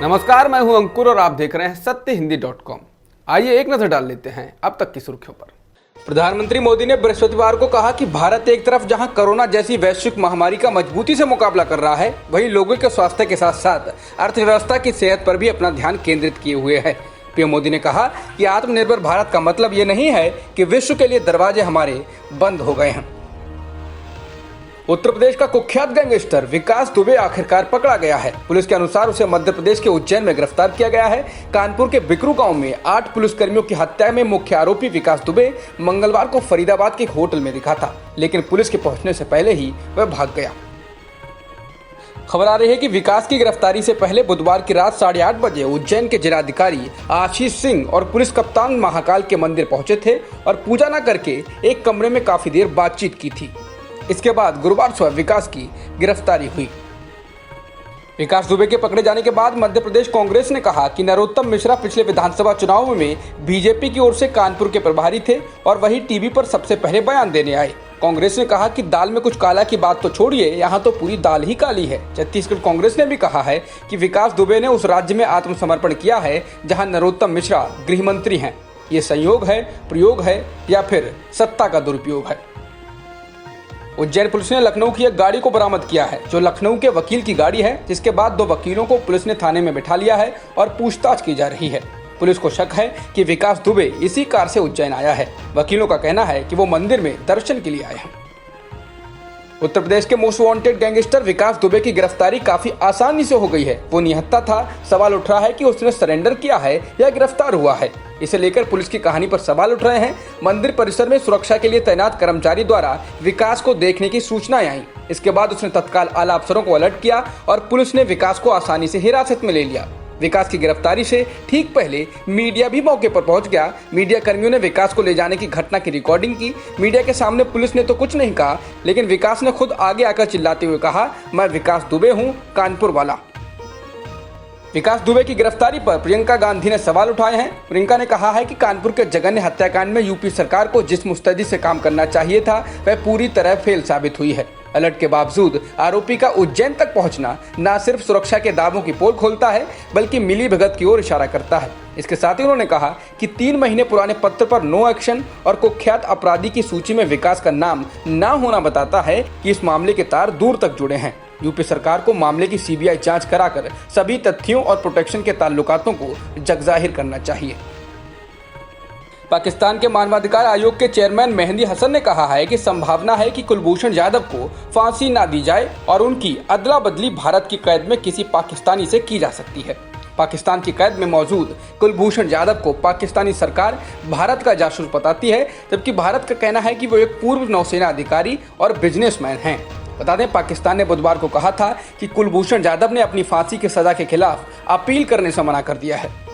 नमस्कार, मैं हूं अंकुर और आप देख रहे हैं सत्यहिंदी.com। आइए एक नजर डाल लेते हैं अब तक की सुर्खियों पर। प्रधानमंत्री मोदी ने बृहस्पतिवार को कहा कि भारत एक तरफ जहां कोरोना जैसी वैश्विक महामारी का मजबूती से मुकाबला कर रहा है, वहीं लोगों के स्वास्थ्य के साथ साथ अर्थव्यवस्था की सेहत पर भी अपना ध्यान केंद्रित किए हुए है। पीएम मोदी ने कहा कि आत्मनिर्भर भारत का मतलब ये नहीं है कि विश्व के लिए दरवाजे हमारे बंद हो गए हैं। उत्तर प्रदेश का कुख्यात गैंगस्टर विकास दुबे आखिरकार पकड़ा गया है। पुलिस के अनुसार उसे मध्य प्रदेश के उज्जैन में गिरफ्तार किया गया है। कानपुर के बिकरू गांव में 8 पुलिसकर्मियों की हत्या में मुख्य आरोपी विकास दुबे मंगलवार को फरीदाबाद के एक होटल में दिखा था, लेकिन पुलिस के पहुंचने से पहले ही वह भाग गया। खबर आ रही है कि विकास की गिरफ्तारी से पहले बुधवार की रात 8:30 बजे उज्जैन के जिलाधिकारी आशीष सिंह और पुलिस कप्तान महाकाल के मंदिर पहुंचे थे और पूजा न करके एक कमरे में काफी देर बातचीत की थी। इसके बाद गुरुवार सुबह विकास की गिरफ्तारी हुई। विकास दुबे के पकड़े जाने के बाद मध्य प्रदेश कांग्रेस ने कहा कि नरोत्तम मिश्रा पिछले विधानसभा चुनाव में बीजेपी की ओर से कानपुर के प्रभारी थे और वही टीवी पर सबसे पहले बयान देने आए। कांग्रेस ने कहा कि दाल में कुछ काला की बात तो छोड़िए, यहाँ तो पूरी दाल ही काली है। छत्तीसगढ़ कांग्रेस ने भी कहा है कि विकास दुबे ने उस राज्य में आत्मसमर्पण किया है जहाँ नरोत्तम मिश्रा गृह मंत्री हैं। ये संयोग है, प्रयोग है या फिर सत्ता का दुरुपयोग है। उज्जैन पुलिस ने लखनऊ की एक गाड़ी को बरामद किया है, जो लखनऊ के वकील की गाड़ी है, जिसके बाद 2 वकीलों को पुलिस ने थाने में बिठा लिया है और पूछताछ की जा रही है। पुलिस को शक है कि विकास दुबे इसी कार से उज्जैन आया है। वकीलों का कहना है कि वो मंदिर में दर्शन के लिए आए हैं। उत्तर प्रदेश के मोस्ट वांटेड गैंगस्टर विकास दुबे की गिरफ्तारी काफी आसानी से हो गई है। वो निहत्था था। सवाल उठ रहा है कि उसने सरेंडर किया है या गिरफ्तार हुआ है। इसे लेकर पुलिस की कहानी पर सवाल उठ रहे हैं। मंदिर परिसर में सुरक्षा के लिए तैनात कर्मचारी द्वारा विकास को देखने की सूचनाएं आई। इसके बाद उसने तत्काल आला अफसरों को अलर्ट किया और पुलिस ने विकास को आसानी से हिरासत में ले लिया। विकास की गिरफ्तारी से ठीक पहले मीडिया भी मौके पर पहुंच गया। मीडिया कर्मियों ने विकास को ले जाने की घटना की रिकॉर्डिंग की। मीडिया के सामने पुलिस ने तो कुछ नहीं कहा, लेकिन विकास ने खुद आगे आकर चिल्लाते हुए कहा, मैं विकास दुबे हूं, कानपुर वाला। विकास दुबे की गिरफ्तारी पर प्रियंका गांधी ने सवाल उठाए हैं। प्रियंका ने कहा है कि कानपुर के जघन्य हत्याकांड में यूपी सरकार को जिस मुस्तैदी से काम करना चाहिए था, वह पूरी तरह फेल साबित हुई है। अलर्ट के बावजूद आरोपी का उज्जैन तक पहुंचना न सिर्फ सुरक्षा के दावों की पोल खोलता है, बल्कि मिली भगत की ओर इशारा करता है। इसके साथ ही उन्होंने कहा कि 3 महीने पुराने पत्र पर नो एक्शन और कुख्यात अपराधी की सूची में विकास का नाम न होना बताता है कि इस मामले के तार दूर तक जुड़े हैं। यूपी सरकार को मामले की सीबीआई जांच कराकर सभी तथ्यों और प्रोटेक्शन के ताल्लुकातों को जगजाहिर करना चाहिए। पाकिस्तान के मानवाधिकार आयोग के चेयरमैन मेहंदी हसन ने कहा है कि संभावना है कि कुलभूषण जाधव को फांसी ना दी जाए और उनकी अदला बदली भारत की कैद में किसी पाकिस्तानी से की जा सकती है। पाकिस्तान की कैद में मौजूद कुलभूषण जाधव को पाकिस्तानी सरकार भारत का जासूस बताती है, जबकि भारत का कहना है कि वो एक पूर्व नौसेना अधिकारी और बिजनेसमैन हैं। बता दें, पाकिस्तान ने बुधवार को कहा था कि कुलभूषण जाधव ने अपनी फांसी की सजा के खिलाफ अपील करने से मना कर दिया है।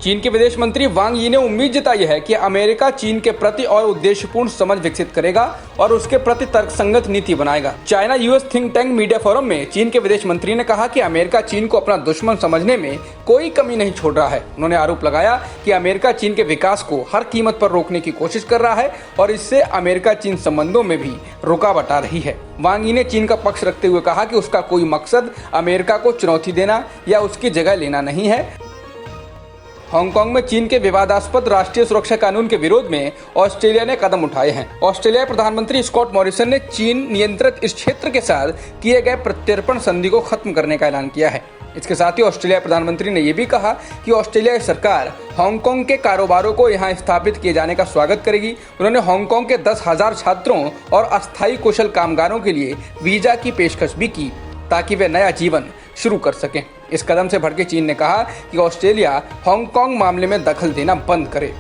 चीन के विदेश मंत्री वांग यी ने उम्मीद जताई है कि अमेरिका चीन के प्रति और उद्देश्यपूर्ण समझ विकसित करेगा और उसके प्रति तर्कसंगत नीति बनाएगा। China US think tank media forum में चीन के विदेश मंत्री ने कहा कि अमेरिका चीन को अपना दुश्मन समझने में कोई कमी नहीं छोड़ रहा है। उन्होंने आरोप लगाया कि अमेरिका चीन के विकास को हर कीमत पर रोकने की कोशिश कर रहा है और इससे अमेरिका चीन संबंधों में भी रुकावट आ रही है। वांग यी ने चीन का पक्ष रखते हुए कहा कि उसका कोई मकसद अमेरिका को चुनौती देना या उसकी जगह लेना नहीं है। हांगकांग में चीन के विवादास्पद राष्ट्रीय सुरक्षा कानून के विरोध में ऑस्ट्रेलिया ने कदम उठाए हैं। ऑस्ट्रेलिया प्रधानमंत्री स्कॉट मॉरिसन ने चीन नियंत्रित इस क्षेत्र के साथ किए गए प्रत्यर्पण संधि को खत्म करने का ऐलान किया है। इसके साथ ही ऑस्ट्रेलिया प्रधानमंत्री ने यह भी कहा कि ऑस्ट्रेलिया की सरकार हांगकांग के कारोबारों को यहां स्थापित किए जाने का स्वागत करेगी। उन्होंने हांगकांग के 10,000 छात्रों और अस्थायी कुशल कामगारों के लिए वीजा की पेशकश भी की, ताकि वे नया जीवन शुरू कर सकें। इस कदम से भड़के चीन ने कहा कि ऑस्ट्रेलिया हांगकांग मामले में दखल देना बंद करे।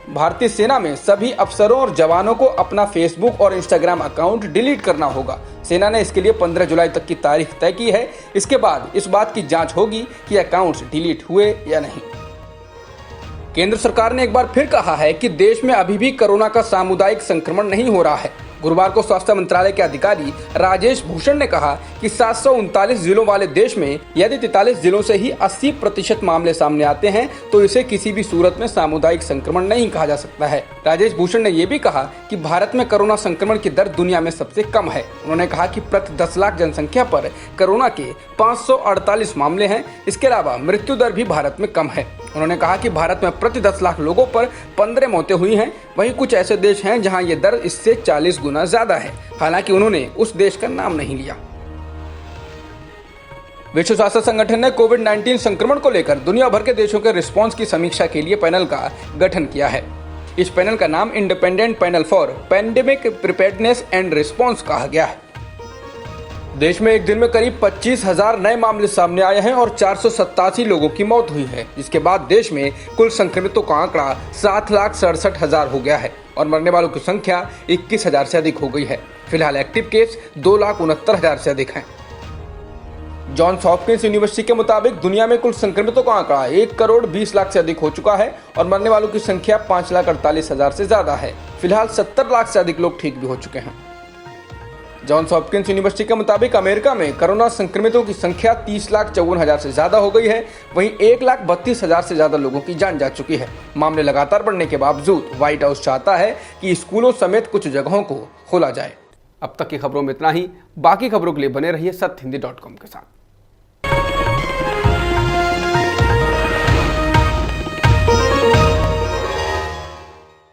भारतीय सेना में सभी अफसरों और जवानों को अपना फेसबुक और इंस्टाग्राम अकाउंट डिलीट करना होगा। सेना ने इसके लिए 15 जुलाई तक की तारीख तय की है। इसके बाद इस बात की जांच होगी कि अकाउंट्स डिलीट हुए या नहीं। केंद्र सरकार ने एक बार फिर कहा है कि देश में अभी भी कोरोना का सामुदायिक संक्रमण नहीं हो रहा है। गुरुवार को स्वास्थ्य मंत्रालय के अधिकारी राजेश भूषण ने कहा कि 739 जिलों वाले देश में यदि 43 जिलों से ही 80% मामले सामने आते हैं तो इसे किसी भी सूरत में सामुदायिक संक्रमण नहीं कहा जा सकता है। राजेश भूषण ने यह भी कहा कि भारत में कोरोना संक्रमण की दर दुनिया में सबसे कम है। उन्होंने कहा कि प्रति 10 लाख जनसंख्या पर कोरोना के 548 मामले हैं। इसके अलावा मृत्यु दर भी भारत में कम है। उन्होंने कहा कि भारत में प्रति 10 लाख लोगों पर 15 मौतें हुई हैं। वहीं कुछ ऐसे देश हैं जहां ये दर इससे 40 गुना ज्यादा है। हालांकि उन्होंने उस देश का नाम नहीं लिया। विश्व स्वास्थ्य संगठन ने कोविड-19 संक्रमण को लेकर दुनिया भर के देशों के रिस्पांस की समीक्षा के लिए पैनल का गठन किया है। इस पैनल का नाम independent panel for pandemic preparedness and response कहा गया है। देश में एक दिन में करीब 25,000 नए मामले सामने आए हैं और 487 लोगों की मौत हुई है, जिसके बाद देश में कुल संक्रमितों का आंकड़ा 7,67,000 हो गया है और मरने वालों की संख्या 21,000 से अधिक हो गई है। फिलहाल एक्टिव केस 2,69,000 से अधिक हैं। जॉन्स हॉपकिंस यूनिवर्सिटी के मुताबिक दुनिया में कुल संक्रमितों का आंकड़ा 1,20,00,000 से अधिक हो चुका है और मरने वालों की संख्या 5,48,000 से ज्यादा है। फिलहाल 70 लाख से अधिक लोग ठीक भी हो चुके हैं। जॉन्स हॉपकिंस यूनिवर्सिटी के मुताबिक अमेरिका में कोरोना संक्रमितों की संख्या 30,54,000 से ज्यादा हो गई है। वहीं 1,32,000 से ज्यादा लोगों की जान जा चुकी है। मामले लगातार बढ़ने के बावजूद व्हाइट हाउस चाहता है कि स्कूलों समेत कुछ जगहों को खोला जाए। अब तक की खबरों में इतना ही। बाकी खबरों के लिए बने रहिए सत्यहिंदी.com के साथ।